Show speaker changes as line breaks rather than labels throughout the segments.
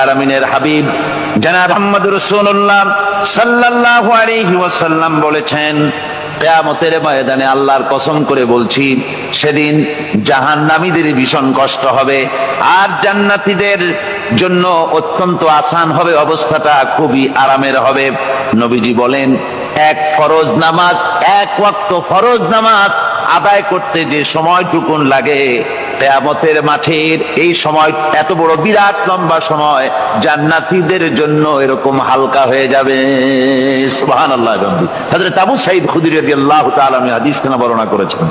আলামিনের হাবিব জনাব মুহাম্মদ রাসূলুল্লাহ সাল্লাল্লাহু আলাইহি ওয়াসাল্লাম বলেছেন, কিয়ামতের ময়দানে আল্লাহর কসম করে বলছি, সেদিন জাহান্নামীদের ভীষণ কষ্ট হবে আর জান্নাতীদের জন্য অত্যন্ত আসান হবে, অবস্থাটা খুবই আরামের হবে। নবীজি বলেন, এক ফরজ নামাজ, এক ওয়াক্ত ফরজ নামাজ আদায় করতে যে সময়টুকুন লাগে, কিয়ামতের মাঠের এই সময় এত বড় বিরাট লম্বা সময় জান্নাতীদের জন্য এরকম হালকা হয়ে যাবে। সুবহানাল্লাহ। হযরত আবু সাঈদ খুদরী রাদিয়াল্লাহু তাআলা আনহু হাদিস খানা বর্ণনা করেছেন,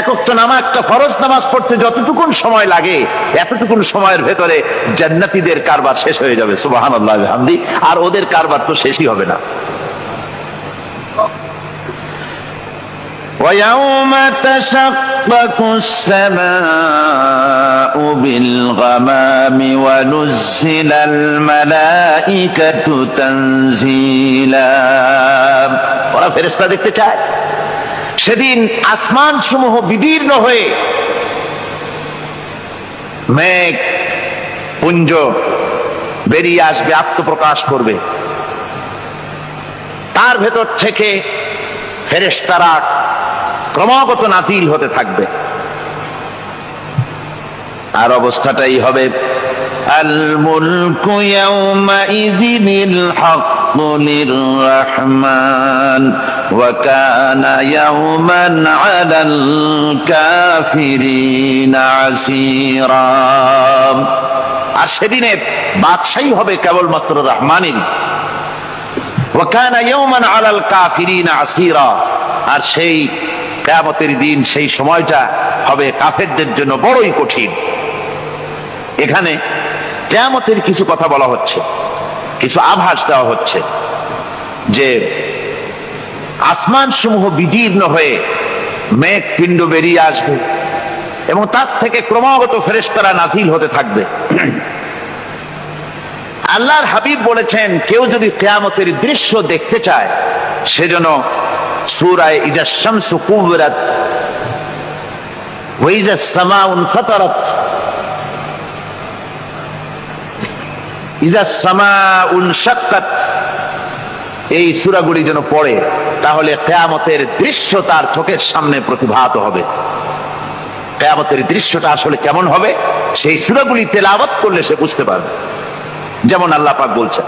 এক ওয়াক্ত নামাজ, একটা ফরজ নামাজ পড়তে যতটুকুন সময় লাগে এতটুকুন সময়ের ভেতরে জান্নাতীদের কারবার শেষ হয়ে যাবে। সুবহানাল্লাহ বিহামদি। আর ওদের কারবার তো শেষই হবে না। وَيَوْمَ تَشَقَّقُ السَّمَاءُ بِالْغَمَامِ وَنُزِّلَ الْمَلَائِكَةُ تَنزِيلًا। ওরা ফেরেশতা দেখতে চায়। সেদিন আসমান সমূহ বিদীর্ণ হয়ে মেঘ পুঞ্জ বেরিয়ে আসবে, আত্মপ্রকাশ করবে। তার ভেতর থেকে ফেরেশতারা ক্রমাগত নাজিল হতে থাকবে। আর অবস্থাটাই হবে, আল মুলকু ইয়াউমাইযিনিল হাক্কু লিররহমান ওয়া কানা ইয়াওমান আলাল কাফিরিনা আসীরা। আর সেদিনে বাদশাহী হবে কেবলমাত্র রহমানের। ওয়া কানা ইয়াওমান আলাল কাফিরিনা আসীরা। আর সেই কিয়ামতের দিন, সেই সময়টা হবে কাফেরদের জন্য বড়ই কঠিন। এখানে কিয়ামতের কিছু কথা বলা হচ্ছে, কিছু আভাস দেওয়া হচ্ছে যে আসমান সমূহ বিদীর্ণ হয়ে মেঘ পিণ্ড বেরিয়ে আসবে এবং তার থেকে ক্রমাগত ফেরেশতারা নাজিল হতে থাকবে। আল্লাহর হাবিব বলেছেন, কেউ যদি কিয়ামতের দৃশ্য দেখতে চায় সেজন্য সূরা ইজা শামসু কুবিরাত ওয়া ইজা সামাউ ফাতারাত, ইজা সামাউ শাক্কাত, এই সূরাগুলি যেন পড়ে, তাহলে কিয়ামতের দৃশ্য তার চোখের সামনে প্রতিভাত হবে। কিয়ামতের দৃশ্যটা আসলে কেমন হবে সেই সূরাগুলি তেলাওয়াত করলে সে বুঝতে পারবে। যেমন আল্লাহ পাক বলছেন,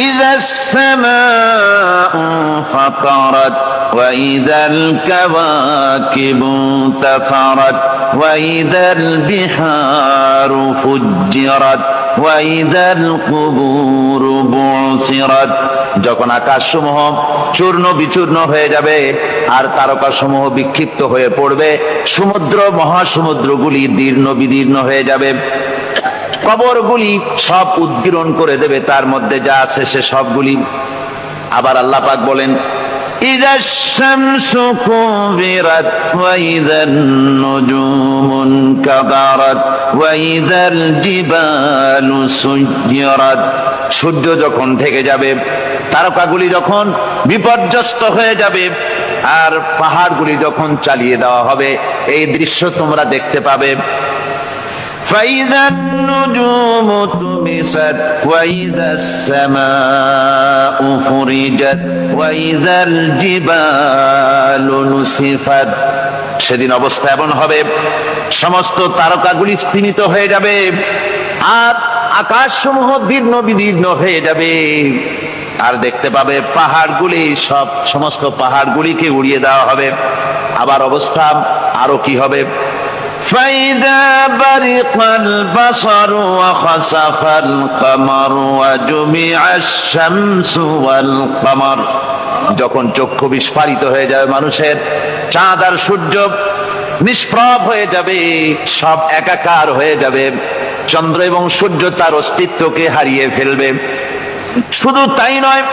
إذا السماء فطرت وإذا الكواكب انتثرت وإذا البحار فجرت وإذا القبور بعثرت। যখন আকাশসমূহ চূর্ণ বিচূর্ণ হয়ে যাবে আর তারকাসমূহ বিক্ষিপ্ত হয়ে পড়বে, সমুদ্র মহাসমুদ্রগুলি দীর্ণ বিদীর্ণ হয়ে যাবে, কবরগুলি সব উদ্গীরণ করে দেবে, তার মধ্যে যা আছে সে সবগুলি। আবার আল্লাহ পাক বলেন, ইযাশ শামসু কুবিরাত ওয়া ইযান নুজুমুন কাদারাত ওয়া ইযাল জিবালু সুয়্যিরাত। সূর্য যখন ঢেকে যাবে, তারকাগুলি যখন বিপর্যস্ত হয়ে যাবে আর পাহাড়গুলি যখন চালিয়ে দেওয়া হবে, এই দৃশ্য তোমরা দেখতে পাবে। فإذا النجوم طمست وإذا السماء فرجت وإذا الجبال نسفت। সেদিন অবস্থা এমন হবে, সমস্ত তারকাগুলি স্তিমিত হয়ে যাবে আর আকাশসমূহ দীর্ণ বিদীর্ণ হয়ে যাবে। আর দেখতে পাবে পাহাড়গুলি, সমস্ত পাহাড়গুলিকে উড়িয়ে দেওয়া হবে। আবার অবস্থা আরো কি হবে, فإذا برق البصر وخسف القمر وجمع الشمس والقمر। যখন চক্ষু বিস্ফারিত হয়ে যাবে মানুষের, চাঁদ আর সূর্য নিষ্প্রভ হয়ে যাবে, সব একাকার হয়ে যাবে, চন্দ্র এবং সূর্য তার অস্তিত্বকে হারিয়ে ফেলবে। শুধু তাই নয়,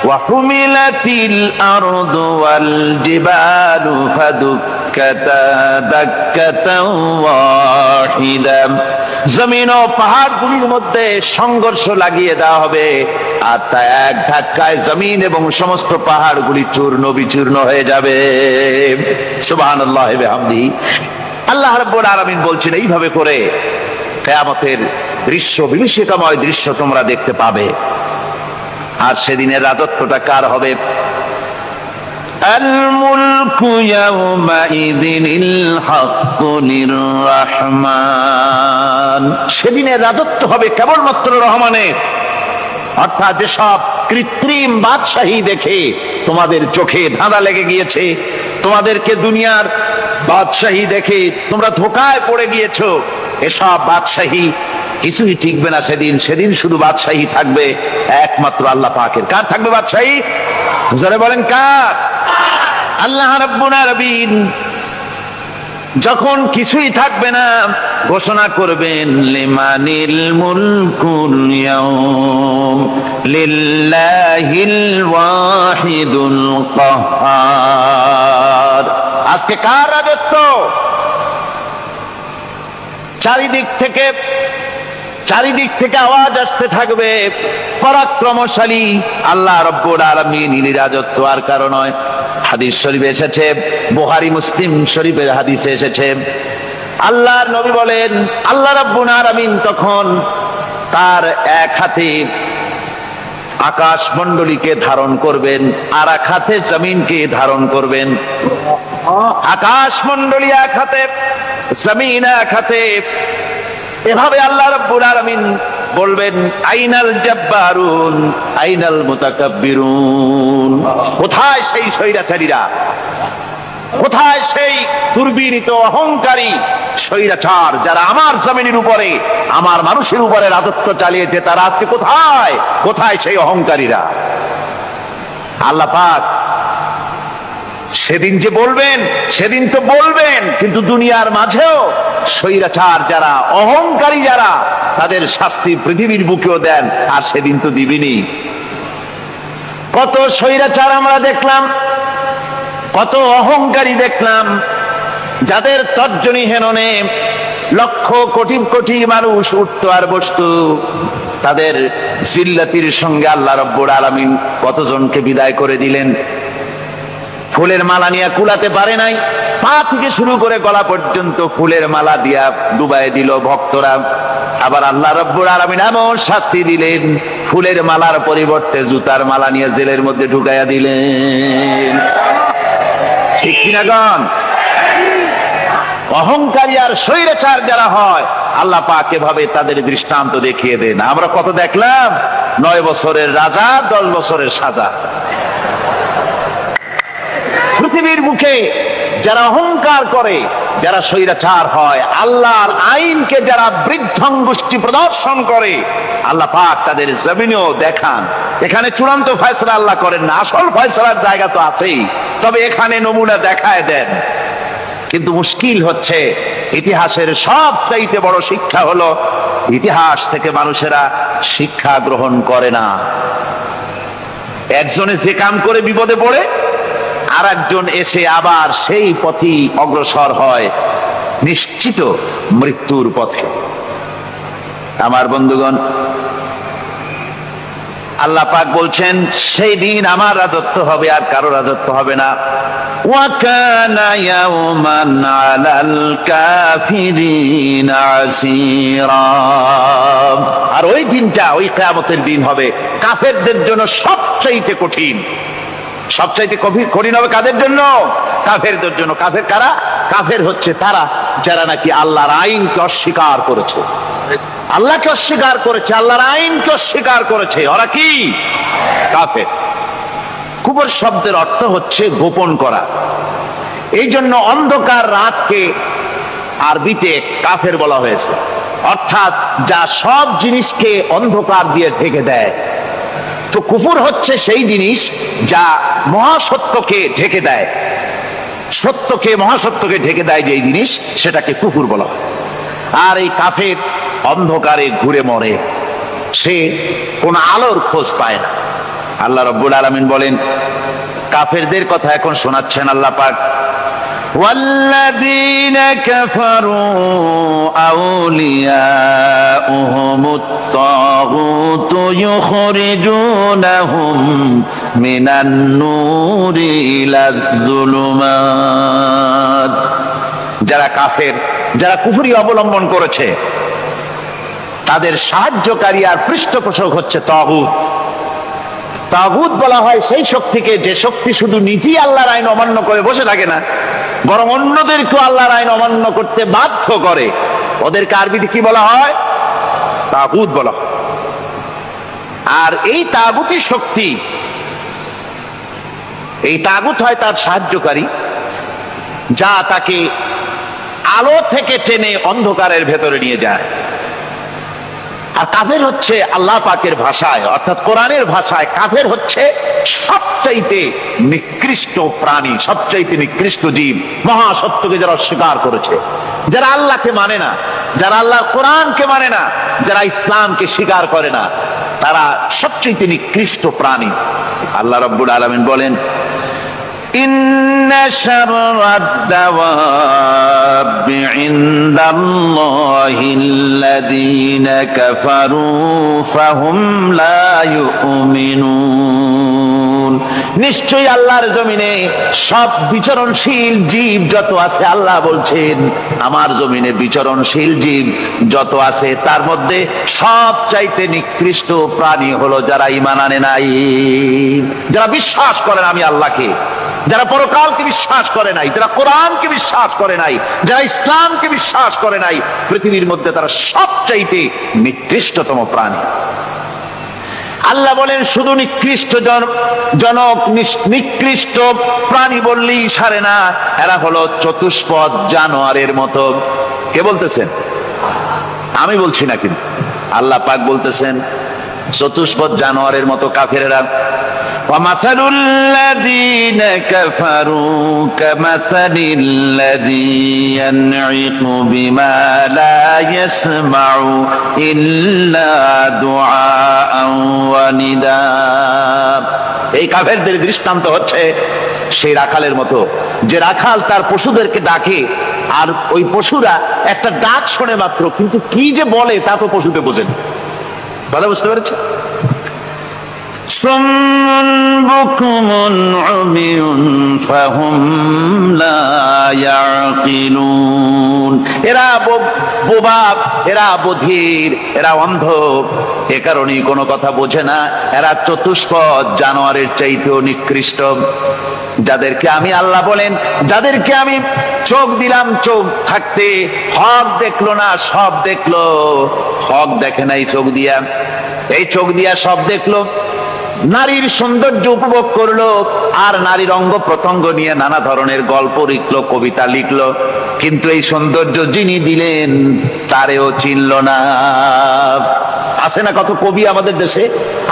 ওয়াহুমিলাতিল আরদু ওয়াল জিবালু ফাদুক্কাতা দাক্কাতাও ওয়াহিদা। জমিন ও পাহাড়গুলির মধ্যে সংঘর্ষ লাগিয়ে দেওয়া হবে আর তা এক ধাক্কায় জমিন এবং সমস্ত পাহাড়গুলি চূর্ণ বিচূর্ণ হয়ে যাবে। সুবহানাল্লাহ ওয়া বিহামদিহি। আল্লাহ রাব্বুল আলামিন বলছেন, এইভাবে করে কিয়ামতের দৃশ্য, বিভীষিকাময় দৃশ্য তোমরা দেখতে পাবে। আর সেদিনের রাজত্বটা কার হবে? আল মুলকু ইয়াউমাইযিনিল হাক্কু লির-রাহমান। সেদিনের রাজত্ব হবে কেবলমাত্র রহমানের। অর্থাৎ যেসব কৃত্রিম বাদশাহী দেখে তোমাদের চোখে ধাঁধা লেগে গিয়েছে, তোমাদেরকে দুনিয়ার বাদশাহী দেখে তোমরা ধোঁকায় পড়ে গিয়েছো, এসব বাদশাহী কিছুই টিকবে না সেদিন। সেদিন শুধু বাদশাহী থাকবে একমাত্র আল্লাহ পাকের। কার থাকবে বাদশাহী? জোরে বলেন কার? আল্লাহ রাব্বুল আলামিন যখন কিছুই থাকবে না ঘোষণা করবেন লিমানিল মুলকুল ইয়াউম লিল্লাহিল ওয়াহিদুল কাহ্হার। আজকে কার রাজত্ব? চারিদিক থেকে আওয়াজ আসতে থাকবে পরাক্রমশালী আল্লাহ রাব্বুল আলামিনের রাজত্ব। আর কারণ নয়, হাদিস শরীফে এসেছে, বুখারী মুসলিম শরীফের হাদিসে এসেছে, আল্লাহর নবী বলেন আল্লাহ রাব্বুল আলামিন তখন তার এক হাতে আকাশ মণ্ডলীকে ধারণ করবেন, আর এক হাতে জমিনকে ধারণ করবেন। আকাশ মণ্ডলী এক হাতে, জমিন এক হাতে। এভাবে আল্লাহ রাব্বুল আলামিন বলবেন আইনাল জাব্বারুন আইনাল মুতাকাব্বিরুন। কোথায় সেই স্বৈরাচারীরা? কোথায় সেই দুর্বিনীত অহংকারী স্বৈরাচার যারা আমার জমিনের উপরে, আমার মানুষের উপরে রাজত্ব চালিয়েছে? তারা আজকে কোথায়? কোথায় সেই অহংকারীরা? আল্লাহ পাক সেদিন যে বলবেন, সেদিন তো বলবেন, কিন্তু দুনিয়ার মাঝেও স্বৈরাচার যারা, অহংকারী যারা, তাদের শাস্তি পৃথিবীর বুকেও দেন। আর সেদিন তো দিবেনই। কত স্বৈরাচার আমরা দেখলাম, কত অহংকারী দেখলাম, যাদের তর্জনী হেননে লক্ষ কোটি কোটি মানুষ উঠতো আর বসতো। তাদের জিল্লাতির সঙ্গে আল্লাহ রাব্বুল আলামিন কতজনকে বিদায় করে দিলেন। ফুলের মালা নিয়ে কুলাতে পারে নাই, পা থেকে শুরু করে গলা পর্যন্ত ফুলের মালা দিয়া ডুবাই দিল ভক্তরা। আবার আল্লাহ রাব্বুল আলামিন এমন শাস্তি দিলেন, ফুলের মালার পরিবর্তে জুতার মালা নিয়ে জেলের মধ্যে ঢুকাইয়া দিলেন। ঠিক কিনা গণ? অহংকারী আর স্বৈরাচার যারা হয়, আল্লাহ পাক এভাবে তাদের দৃষ্টান্ত দেখিয়ে দেন। আমরা কত দেখলাম, 9 বছরের রাজা, 10 বছরের সাজা। পৃথিবীর মুখে যারা অহংকার করে, যারা স্বৈরাচার হয়, আল্লাহর আইনকে যারা বৃদ্ধাঙ্গুষ্টি প্রদর্শন করে, আল্লাহ পাক তাদের জমিনেও দেখান। এখানে চূড়ান্ত ফয়সালা আল্লাহ করেন না, আসল ফয়সালার জায়গা তো আছেই, তবে এখানে নমুনা দেখায় দেন। কিন্তু মুশকিল হচ্ছে, ইতিহাসের সবচাইতে বড় শিক্ষা হলো ইতিহাস থেকে মানুষেরা শিক্ষা গ্রহণ করে না। একজনে যে কাম করে বিপদে পড়ে, আর একজন এসে আবার সেই পথেই অগ্রসর হয়, নিশ্চিত মৃত্যুর পথে। আমার বন্ধুগণ, আল্লাহ পাক বলছেন সেই দিন আমার রাজত্ব হবে, আর কারো রাজত্ব হবে না। ওয়া কানা ইয়াওমান আলাল কাফিরিনা আসীরা। আর ওই দিনটা, ওই কিয়ামতের দিন হবে কাফেরদের জন্য সবচাইতে কঠিন। সবচাইতে কঠিন হবে কাদের জন্য? কাফেরদের জন্য। কাফের কারা? কাফের হচ্ছে তারা যারা নাকি আল্লাহর আইনকে অস্বীকার করেছে, আল্লাহকে অস্বীকার করেছে, আল্লাহর আইনকে অস্বীকার করেছে। ওরা কি? কাফের। কুফর শব্দের অর্থ হচ্ছে গোপন করা। এই জন্য অন্ধকার রাতকে আরবিতে কাফের বলা হয়েছে, অর্থাৎ যা সব জিনিসকে অন্ধকার দিয়ে ঢেকে দেয়। তো কুফর হচ্ছে সেই জিনিস যা মহাসত্যকে ঢেকে দেয়, সত্যকে, মহাসত্যকে ঢেকে দেয় যে জিনিস, সেটাকে কুফর বলা হয়। আর এই কাফের অন্ধকারে ঘুরে মরে, সে কোন আলোর খোঁজ পায় না। আল্লাহ রাব্বুল আলামিন বলেন, কাফেরদের কথা এখন শোনাচ্ছেন আল্লাহ পাক, والذين كفروا أولياؤهم الطاغوت يخرجونهم من النور إلى الظلمات। যারা কাফের, যারা কুফরি অবলম্বন করেছে, তাদের সাহায্যকারী আর পৃষ্ঠপোষক হচ্ছে তাগুত। তাগুত বলা হয় সেই শক্তিকে যে শক্তি শুধু নিজেই আল্লাহর আইন অমান্য করে বসে থাকে না, বরং অন্যদেরকেও আল্লাহর আইন অমান্য করতে বাধ্য করে। ওদেরকে আরবিতে কি বলা হয়? তাগুত বলা হয়। আর এই তাগুতি শক্তি, এই তাগুত হয় তার সাহায্যকারী, যা তাকে আলো থেকে টেনে অন্ধকারের ভেতরে নিয়ে যায়। আর কাফের হচ্ছে আল্লাহ পাকের ভাষায় অর্থাৎ কোরআনের ভাষায় কাফের হচ্ছে সবচাইতে নিকৃষ্ট প্রাণী, সবচাইতে নিকৃষ্ট জীব, মহাসত্যকে যারা অস্বীকার করেছে, যারা আল্লাহকে মানে না, যারা আল্লাহর কোরআনকে মানে না, যারা ইসলামকে স্বীকার করে না, তারা সবচাইতে নিকৃষ্ট প্রাণী। আল্লাহ রাব্বুল আলামিন বলেন, ইন্না শাররাদ দাওয়াবি ইনদাল্লাহিল্লাযীনা কাফারু ফাহুম লা ইউমিনুন। নিশ্চয়ই আল্লাহর জমিনে সব বিচরণশীল জীব যত আছে, আল্লাহ বলছেন আমার জমিনে বিচরণশীল জীব যত আছে তার মধ্যে সবচাইতে নিকৃষ্ট প্রাণী হলো যারা ঈমান আনে নাই, যারা বিশ্বাস করেন আমি আল্লাহকে, যারা পরকালকে বিশ্বাস করে নাই, যারা কোরআনকে বিশ্বাস করে নাই, যারা ইসলামকে বিশ্বাস করে নাই, পৃথিবীর মধ্যে তারা সবচাইতে নিকৃষ্টতম প্রাণী। আল্লাহ বলেন শুধু নিকৃষ্ট জনক নিকৃষ্ট প্রাণী বললেই সারে না, এরা হলো চতুষ্পদ জানোয়ারের মতো। কে বলতেছেন? আমি বলছি না, কিন্তু আল্লাহ পাক বলতেছেন চতুষ্পদ জানোয়ারের মতো কাফেরেরা। وَمَثَلُ الَّذِينَ كَفَرُوا كَمَثَلِ الَّذِي يَنْعِقُ بِمَا لَا يَسْمَعُ إِلَّا دُعَاءً وَنِدَاءً। এই কাফেরদের দৃষ্টান্ত হচ্ছে সেই রাখালের মতো, যে রাখাল তার পশুদেরকে ডাকে আর ওই পশুরা একটা ডাক শোনে মাত্র, কিন্তু কি যে বলে তা তো পশুতে বোঝে না। কথা বুঝতে পেরেছে? সুম্মুন বুকুমুন উমিয়ুন ফাহুম লা ইয়াকিলুন। এরা বোবা, এরা বধির, এরা অন্ধ, এ কারণেই কোনো কথা বোঝে না। এরা চতুষ্পদ জানোয়ারের চাইতেও নিকৃষ্ট। যাদেরকে আমি আল্লাহ বলেন, যাদেরকে আমি চোখ দিলাম, চোখ থাকতে হক দেখলো না, সব দেখলো। হক দেখে নাই চোখ দিয়া, এই চোখ দিয়া সব দেখলো। নারীর সৌন্দর্য উপভোগ করলো আর নারীর অঙ্গ প্রত্যঙ্গ নিয়ে নানা ধরনের গল্প লিখলো, কবিতা লিখলো, কিন্তু এই সৌন্দর্য যিনি দিলেন তারেও চিনল না। আছে না কত কবি আমাদের দেশে?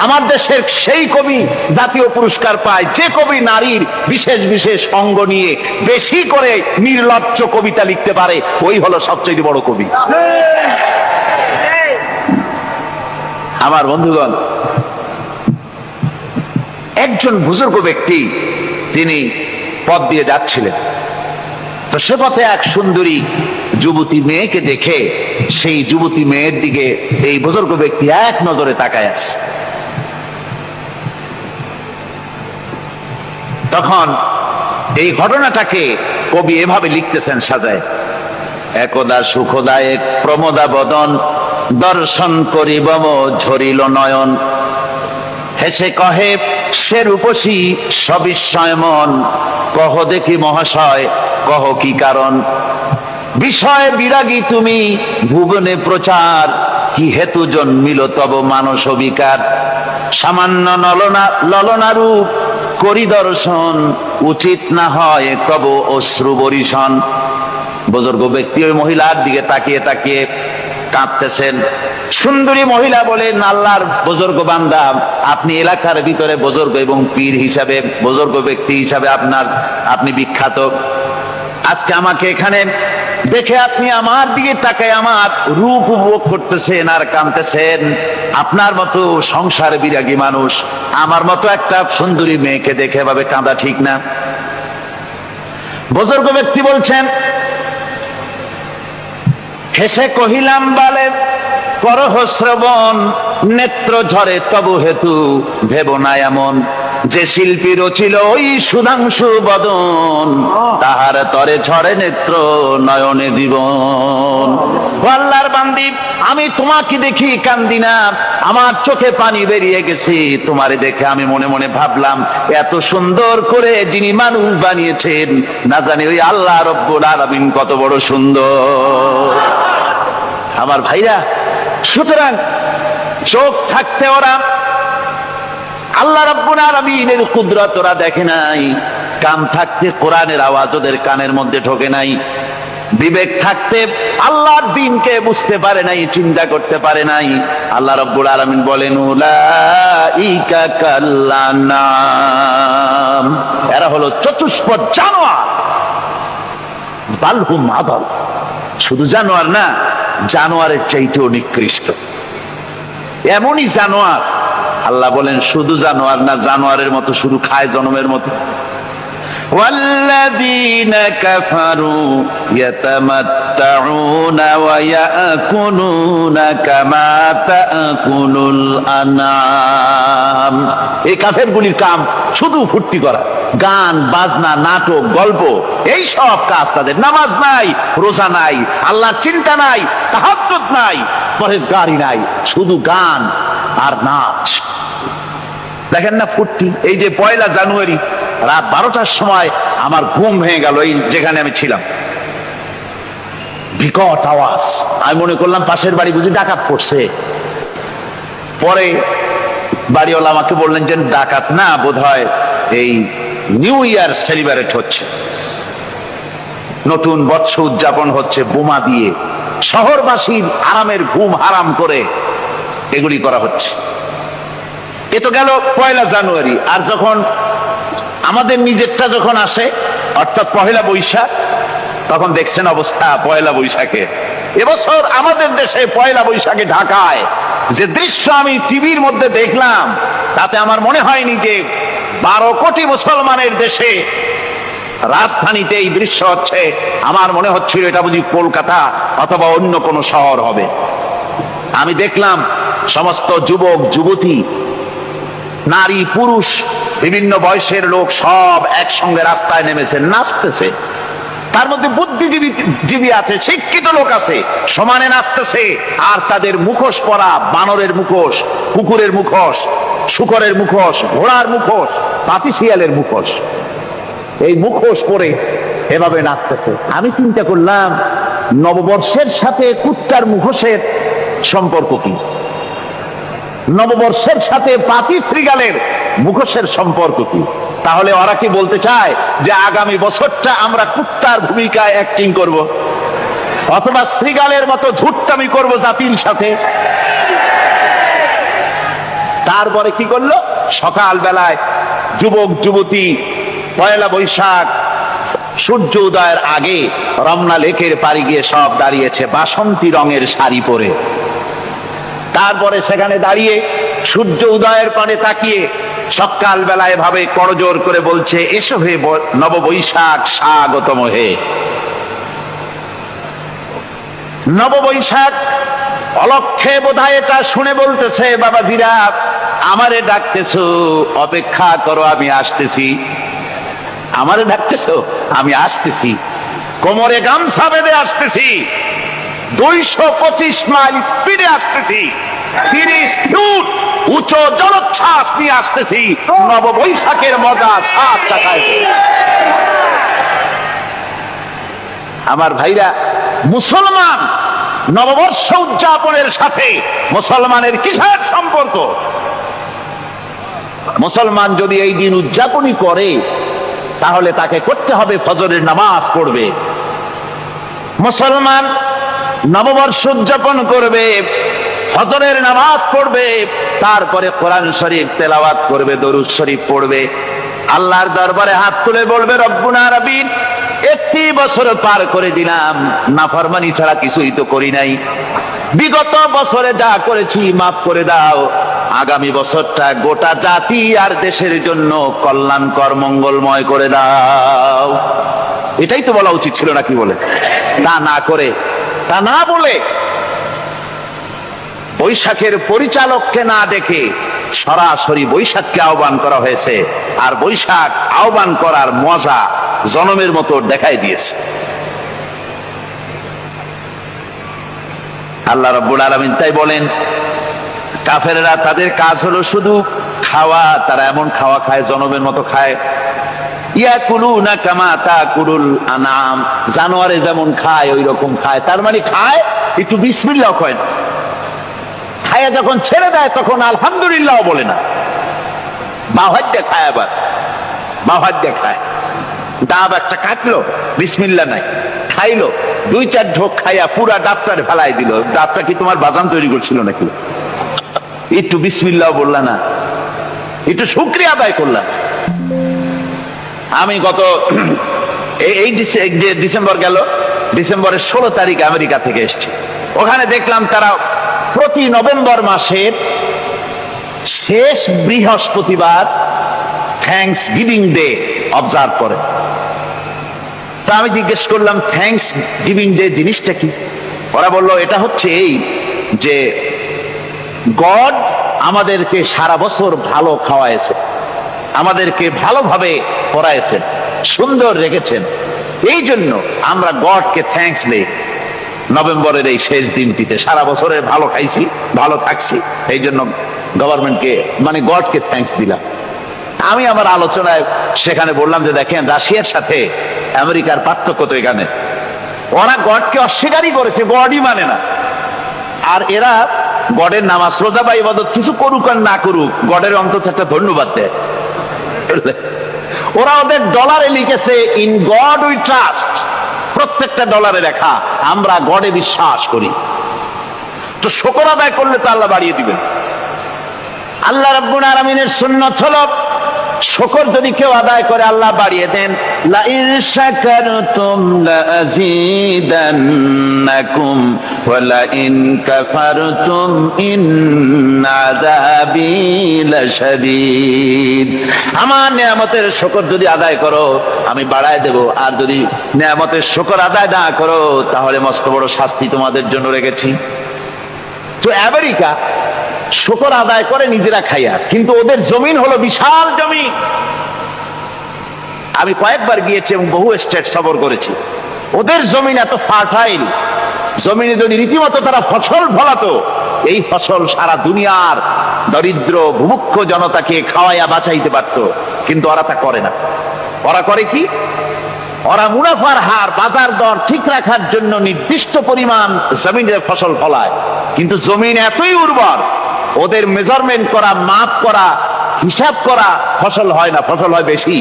আমার দেশের সেই কবি জাতীয় পুরস্কার পায় যে কবি নারীর বিশেষ বিশেষ অঙ্গ নিয়ে বেশি করে নির্লজ্জ কবিতা লিখতে পারে, ওই হলো সবচেয়ে বড় কবি। আমার বন্ধুগণ, একজন বুজুর্গ ব্যক্তি তিনি পথ দিয়ে যাচ্ছিলেন, তো সে পথে এক সুন্দরী যুবতী মেয়েকে দেখে সেই যুবতী মেয়ের দিকে এই বুজুর্গ ব্যক্তি এক নজরে তাকায় আছে। তখন এই ঘটনাটাকে কবি এভাবে লিখতেছেন সাজায়, একদা সুখদায়ক প্রমোদা বদন দর্শন করিব ঝরিল নয়ন, হেসে কহে সে রূপসী সবিস্ময় মন, কহ দেখি মহাশয় কহ কি কারণ, বিষয় বিরাগী তুমি ভুবনে প্রচার, কি হেতু জন্মিল তব মানস বিকার, সামান্য ললনা রূপ করি দর্শন, উচিত না হয় তব অশ্রু বরিশন। বুজুর্গ ব্যক্তি ওই মহিলার দিকে তাকিয়ে তাকিয়ে কাঁদতেছেন। সুন্দরী মহিলা বলেন, আল্লাহর বুজুর্গ বান্দা, আপনি এলাকার ভিতরে বুজুর্গ এবং পীর হিসাবে, বুজুর্গ ব্যক্তি হিসাবে আপনি বিখ্যাত। আজকে আমাকে এখানে দেখে আপনি আমার দিকে তাকায় আমার রূপ উপভোগ করতেছেন আর কাঁদতেছেন। আপনার মতো সংসার বিরাগী মানুষ আমার মতো একটা সুন্দরী মেয়েকে দেখে এভাবে কাঁদা ঠিক না। বুজুর্গ ব্যক্তি বলছেন, হেসে কহিলাম বালে করহ শ্রবণ, নেত্র ঝরে তবু হেতু ভেব না এমন, যে শিল্পী রচিল ওই সুধাংশু বদন, তাহার তরে ঝরে নেত্র নয়নে জীবন। আল্লাহর বান্দি, আমি তোমাকে দেখি কান্দি না, আমার চোখে পানি বেরিয়ে গেছে। তোমারে দেখে আমি মনে মনে ভাবলাম, এত সুন্দর করে যিনি মানুষ বানিয়েছেন, না জানি ওই আল্লাহ রব্বুল আলামিন কত বড় সুন্দর। আমার ভাইরা, সুতরাং চোখ থাকতে ওরা আল্লাহ রাব্বুল আলামিনের কুদরত ওরা দেখে নাই, কান থাকতে কোরআনের আওয়াজ ওদের কানের মধ্যে ঢোকে নাই, বিবেক থাকতে আল্লাহর দ্বীনকে বুঝতে পারে নাই, চিন্তা করতে পারে নাই। আল্লাহ রাব্বুল আলামিন বলেন, উলাইকা কাল্লানাম, এরা হলো চতুষ্পদ জানোয়ার, বালহুম আদাল, শুধু জানোয়ার না, জানোয়ারের চাইতেও নিকৃষ্ট। এমনই জানোয়ার, আল্লাহ বলেন শুধু জানোয়ার না, জানোয়ারের মতো শুধু খায় জনমের মতো। والذين كفروا يتمتعون ويأكلون كما تأكل الأنعام। এই কাফেরগুলির কাম শুধু ফুর্তি করা, গান বাজনা, নাটক, গল্প, এই সব কাজ তাদের। নামাজ নাই, রোজা নাই, আল্লাহর চিন্তা নাই, তাহাজ্জুদ নাই, পরহেজগারি নাই, শুধু গান আর নাচ। দেখেন না ফুর্তি। এই যে 1 জানুয়ারি রাত 12টার সময় আমার ঘুম ভেঙে গেল, এই যেখানে আমি ছিলাম, বিকট আওয়াজ। আমি মনে করলাম পাশের বাড়ি বুঝি ডাকাত পড়ছে। পরে বাড়িওয়ালা আমাকে বললেন যে ডাকাত না, বোধহয় এই নিউ ইয়ার সেলিব্রেট হচ্ছে, নতুন বৎসর উদযাপন হচ্ছে, বোমা দিয়ে শহরবাসীর আরামের ঘুম হারাম করে এগুলি করা হচ্ছে। এ তো গেল 1 জানুয়ারি। আর যখন আমাদের নিজেরটা যখন আসে, অর্থাৎ 1 বৈশাখ, তখন দেখছেন অবস্থা 1 বৈশাখে। এবছর আমাদের দেশে 1 বৈশাখে ঢাকায় যে দৃশ্য আমি টিভির মধ্যে দেখলাম, তাতে আমার মনে হয়নি যে 12 কোটি মুসলমানের দেশে রাজধানীতে এই দৃশ্য হচ্ছে। আমার মনে হচ্ছিল এটা বুঝি কলকাতা অথবা অন্য কোনো শহর হবে। আমি দেখলাম সমস্ত যুবক যুবতী, নারী পুরুষ, বিভিন্ন বয়সের লোক সব একসঙ্গে রাস্তায় নেমেছে, নাচতেছে। তার মধ্যে বুদ্ধিজীবী আছে, শিক্ষিত লোক আছে, সমানে নাচতেছে। আর তাদের মুখোশ পরা, বানরের মুখোশ, কুকুরের মুখোশ, শূকরের মুখোশ, ঘোড়ার মুখোশ, পাপী শিয়ালের মুখোশ, এই মুখোশ পরে এভাবে নাচতেছে। আমি চিন্তা করলাম, নববর্ষের সাথে কুত্তার মুখোশের সম্পর্ক কি? নববর্ষের সাথে পাপী শ্রীগালের মুখোশের সম্পর্ক কি? তাহলে ওরা কি বলতে চায় যে আগামী বছরটা আমরা কুত্তার ভূমিকায় অ্যাক্টিং করব, অথবা শ্রীগালের মতো ধূর্তামি করব জাতির সাথে? তারপরে কি করলো? সকাল বেলায় যুবক যুবতী 1 বৈশাখ সূর্য উদয়ের আগে রমনা লেকের পাড়ে গিয়ে সব দাঁড়িয়েছে বাসন্তী রঙের শাড়ি পরে। তারপরে সেখানে দাঁড়িয়ে সূর্য উদয়ের পানে তাকিয়ে সকাল বেলায় ভাবে করজোর করে বলছে, এসো হে নববৈশাখ স্বাগতম হে। নববৈশাখ অলক্ষে বোধহয় এটা শুনে বলতেছে, বাবাজিরা আমারে ডাকতেছো, অপেক্ষা করো, আমি আসতেছি। আমারে ডাকতেছো, আমি আসতেছি, কোমরে গামছা বেঁধে আসতেছি, 225 মাইল স্পিডে আসতেছি, 30 ফুট উঁচু জলোচ্ছ্বাস নিয়ে আসতেছি, নববৈশাখের মজা সাত চাকায়। আমার ভাইরা, মুসলমান নববর্ষ উদযাপনের সাথে মুসলমানের কিসের সম্পর্ক? মুসলমান যদি এই দিন উদযাপনই করে, তাহলে তাকে করতে হবে ফজরের নামাজ পড়বে। মুসলমান নববর্ষ উদযাপন করবে, ফজরের নামাজ পড়বে, তারপরে কোরআন শরীফ তেলাওয়াত করবে, দরুদ শরীফ পড়বে, আল্লাহর দরবারে হাত তুলে বলবে, রব্বুনা রাব্বিন, 1 বছর পার করে দিলাম, নাফরমানি ছাড়া কিছুই তো করি নাই, বিগত বছরে যা করেছি মাফ করে দাও, আগামী বছরটা গোটা জাতি আর দেশের জন্য কল্যাণকর মঙ্গলময় করে দাও। এটাই তো বলা উচিত ছিল নাকি? বলে তা না করে, তা না বলে বৈশাখের পরিচালককে না ডেকে সরাসরি বৈশাখকে আহ্বান করা হয়েছে, আর বৈশাখ আহ্বান করার মজা জনমের মতো দেখাই দিয়েছে। আল্লাহ রাব্বুল আলামিন তাই বলেন, কাফেররা তাদের কাজ হলো শুধু খাওয়া, তারা এমন খাওয়া খায় জনমের মতো খায়। ইয়াকুলুনা কামা তাকুলুল আনাম, জানোয়ারে যেমন খায় ওই রকম খায়। তার মানে খায়, একটু বিসমিল্লাহ কয় না, খায়া যখন ছেড়ে দেয় তখন আলহামদুলিল্লাহ বলে না, বাহাত দিয়ে খায়, আবার বাহাত দিয়ে খায়। ডাব একটা কাটলো, বিসমিল্লাহ নাই, খাইলো, 2-4 ঢোক খাইয়া পুরা ডাবটার ফেলাই দিল। ডাবটা কি তোমার বাজান তৈরি করছিল নাকি? একটু বিসমিল্লাহ বললা না, একটু শুকরিয়া আদায় করলাম। আমি গত এই যে ডিসেম্বর গেল, ডিসেম্বরের 16 তারিখ আমেরিকা থেকে এসেছি। ওখানে দেখলাম তারা প্রতি নভেম্বর মাসের শেষ বৃহস্পতিবার থ্যাঙ্কস গিভিং ডে অবজার্ভ করে। তা আমি জিজ্ঞেস করলাম, থ্যাঙ্কস গিভিং ডে জিনিসটা কি? ওরা বলল, এটা হচ্ছে এই যে গড আমাদেরকে সারা বছর ভালো খাওয়াইছে, আমাদেরকে ভালোভাবে পড়াইছেন, সুন্দর রেখেছেন, এই জন্য আমরা গডকে থ্যাঙ্কস দেই নভেম্বরের এই শেষ দিনটিতে। সারা বছরের ভালো খাইছি, ভালো থাকছি, এই জন্য গভর্নমেন্টকে মানে গডকে থ্যাঙ্কস দিলাম। আমি আমার আলোচনায় সেখানে বললাম যে দেখেন, রাশিয়ার সাথে আমেরিকার পার্থক্য তো এখানে, ওরা গডকে অস্বীকারই করেছে, গডই মানে না। আর এরা গডের নামাজ রোজা বা ইবাদত কিছু করুক আর না করুক, গডের অন্তত একটা ধন্যবাদ দেয়। ওরা ওদের ডলারে লিখেছে, ইন গড উই ট্রাস্ট, প্রত্যেকটা ডলারে লেখা আমরা গডে বিশ্বাস করি। তো শুকর আদায় করলে তো আল্লাহ বাড়িয়ে দিবেন। আল্লাহ রাব্বুল আলামিনের সুন্নাত হলো, শুকর যদি কেউ আদায় করে আল্লাহ বাড়িয়ে দেন। লা ইন শাকারতুম লাযীদান্নাকুম ওয়া লা ইন কাফারতুম ইন্না আযাবী লাশাদীদ। আমার নিয়ামতের শুকর যদি আদায় করো আমি বাড়ায় দেব, আর যদি নিয়ামতের শুকর আদায় না করো তাহলে মস্ত বড় শাস্তি তোমাদের জন্য রেখেছি। তো আমেরিকা শুকর আদায় করে নিজেরা খাইয়া, কিন্তু ওদের জমিন হলো বিশাল জমিন। আমি কয়েকবার গিয়েছি এবং বহু স্টেট সফর করেছি। ওদের জমিন এত ফার্টাইল, জমিনে যদি রীতিমতো তারা ফসল ফলাতো, এই ফসল সারা দুনিয়ার দরিদ্র ভূমুক্ষ জনতাকে খাওয়াইয়া বাঁচাইতে পারত। কিন্তু ওরা তা করে না। ওরা করে কি? ওরা মুনাফার হার, বাজার দর ঠিক রাখার জন্য নির্দিষ্ট পরিমাণ জমিনের ফসল ফলায়, কিন্তু জমিন এতই উর্বর, ওদের মেজারমেন্ট করা, মাপ করা, হিসাব করা ফসল হয় না, ফসল হয় বেশি।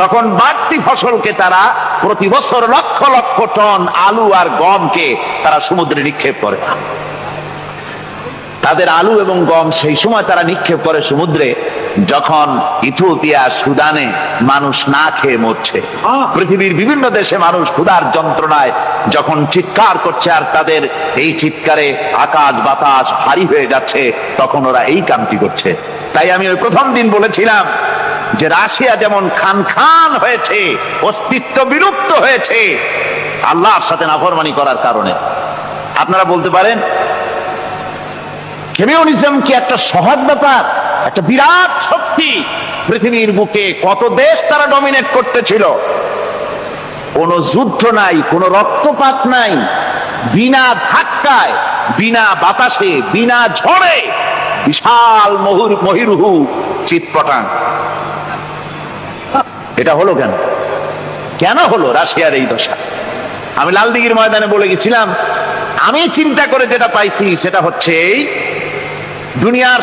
তখন বাড়তি ফসলকে তারা প্রতি বছর লক্ষ লক্ষ টন আলু আর গমকে তারা সমুদ্রে নিক্ষেপ করে। তাদের আলু এবং গম সেই সময় তারা নিক্ষেপ করে সমুদ্রে যখন ইথিওপিয়া, সুদানে মানুষ না খেয়ে মরছে। পৃথিবীর বিভিন্ন দেশে মানুষ ক্ষুধার যন্ত্রণায় যখন চিৎকার করছে, আর তাদের এই চিৎকারে আকাশ বাতাস ভারী হয়ে যাচ্ছে, তখন ওরা এই কামটি করছে। তাই আমি ওই প্রথম দিন বলেছিলাম যে রাশিয়া যেমন খান খান হয়েছে, অস্তিত্ব বিলুপ্ত হয়েছে আল্লাহর সাথে নাফরমানি করার কারণে। আপনারা বলতে পারেন কমিউনিজম কি একটা সহজ ব্যাপার? একটা বিরাট শক্তি পৃথিবীর বুকে, কত দেশ তারা ডমিনেট করতেছিল। কোন যুদ্ধ নাই, কোন রক্তপাত নাই, বিনা ধাক্কায়, বিনা বাতাসে, বিনা ঝড়ে বিশাল মহিরুহু চিৎপটাং। এটা হলো কেন? কেন হলো রাশিয়ার এই দশা? আমি লালদিঘির ময়দানে বলে গেছিলাম, আমি চিন্তা করে যেটা পাইছি সেটা হচ্ছে এই দুনিয়ার